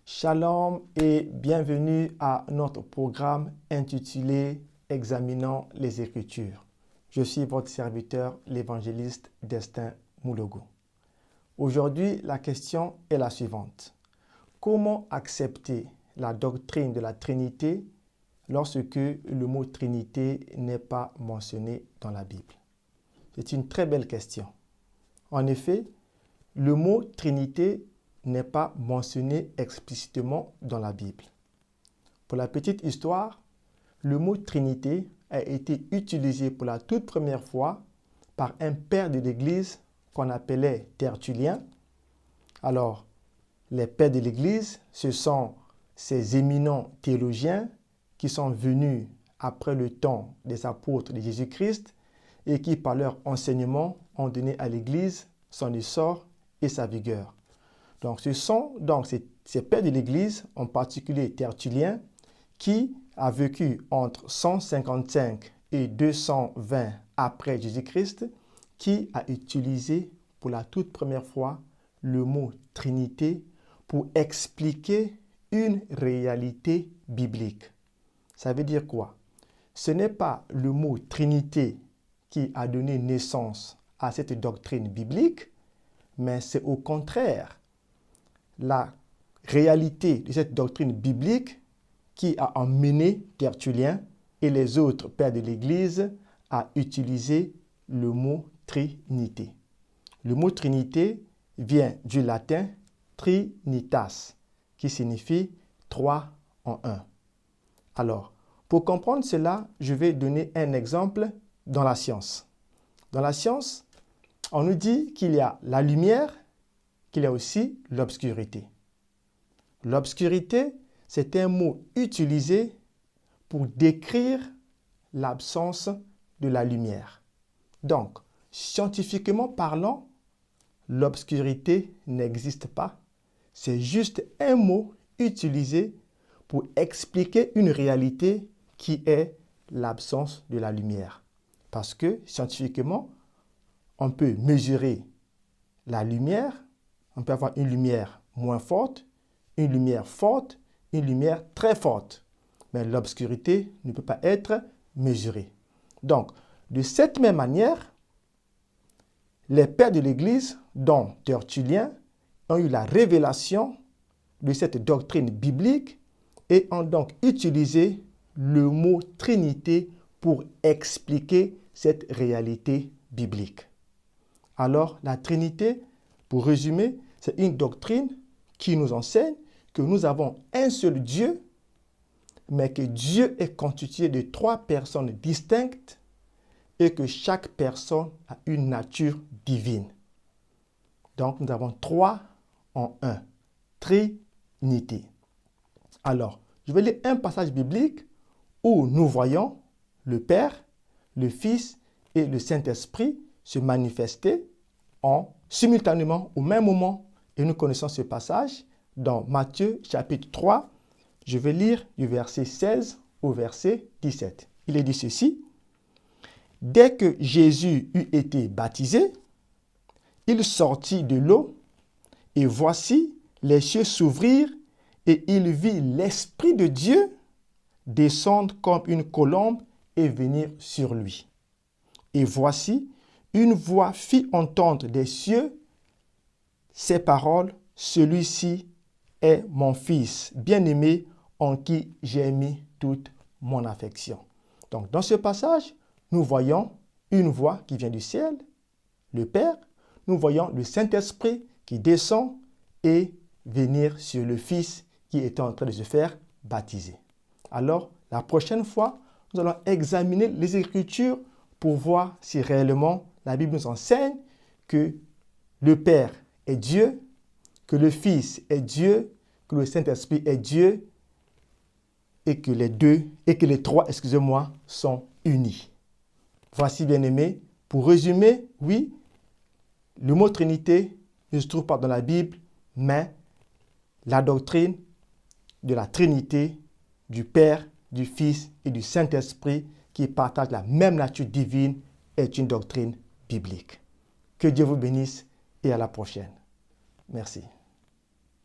Shalom et bienvenue à notre programme intitulé Examinons les Écritures. Je suis votre serviteur, l'évangéliste Destin Moulogo. Aujourd'hui, la question est la suivante. Comment accepter la doctrine de la Trinité lorsque le mot Trinité n'est pas mentionné dans la Bible? C'est une très belle question. En effet, le mot Trinité n'est pas mentionné explicitement dans la Bible. Pour la petite histoire, le mot Trinité a été utilisé pour la toute première fois par un père de l'Église qu'on appelait Tertullien. Alors, les pères de l'Église, ce sont ces éminents théologiens qui sont venus après le temps des apôtres de Jésus-Christ et qui, par leur enseignement, ont donné à l'Église son essor et sa vigueur. Donc, ce sont donc ces pères de l'Église, en particulier Tertullien, qui a vécu entre 155 et 220 après Jésus-Christ, qui a utilisé pour la toute première fois le mot Trinité pour expliquer une réalité biblique. Ça veut dire quoi? Ce n'est pas le mot Trinité qui a donné naissance à cette doctrine biblique, mais c'est au contraire la réalité de cette doctrine biblique qui a emmené Tertullien et les autres pères de l'Église à utiliser le mot Trinité. Le mot Trinité vient du latin trinitas, qui signifie trois en un. Alors, pour comprendre cela, je vais donner un exemple dans la science. Dans la science, on nous dit qu'il y a la lumière, qu'il y a aussi l'obscurité. L'obscurité, c'est un mot utilisé pour décrire l'absence de la lumière. Donc, scientifiquement parlant, l'obscurité n'existe pas. C'est juste un mot utilisé pour expliquer une réalité qui est l'absence de la lumière. Parce que scientifiquement, on peut mesurer la lumière. On peut avoir une lumière moins forte, une lumière forte, une lumière très forte. Mais l'obscurité ne peut pas être mesurée. Donc, de cette même manière, les pères de l'Église, dont Tertullien, ont eu la révélation de cette doctrine biblique et ont donc utilisé le mot Trinité pour expliquer cette réalité biblique. Alors, la Trinité, pour résumer, c'est une doctrine qui nous enseigne que nous avons un seul Dieu, mais que Dieu est constitué de trois personnes distinctes et que chaque personne a une nature divine. Donc, nous avons trois en un. Trinité. Alors, je vais lire un passage biblique où nous voyons le Père, le Fils et le Saint-Esprit se manifester simultanément au même moment. Et nous connaissons ce passage dans Matthieu chapitre 3. Je vais lire du verset 16 au verset 17. Il est dit ceci. Dès que Jésus eut été baptisé, il sortit de l'eau et voici les cieux s'ouvrirent et il vit l'Esprit de Dieu descendre comme une colombe et venir sur lui. Et voici, une voix fit entendre des cieux ces paroles, celui-ci est mon Fils bien-aimé en qui j'ai mis toute mon affection. Donc, dans ce passage, nous voyons une voix qui vient du ciel, le Père. Nous voyons le Saint-Esprit qui descend et venir sur le Fils qui était en train de se faire baptiser. Alors, la prochaine fois, nous allons examiner les Écritures pour voir si réellement la Bible nous enseigne que le Père est Dieu, que le Fils est Dieu, que le Saint-Esprit est Dieu et que les trois, sont unis. Voici, bien-aimés, pour résumer, oui, le mot Trinité ne se trouve pas dans la Bible, mais la doctrine de la Trinité, du Père, du Fils et du Saint-Esprit qui partagent la même nature divine est une doctrine biblique. Que Dieu vous bénisse et à la prochaine. Merci.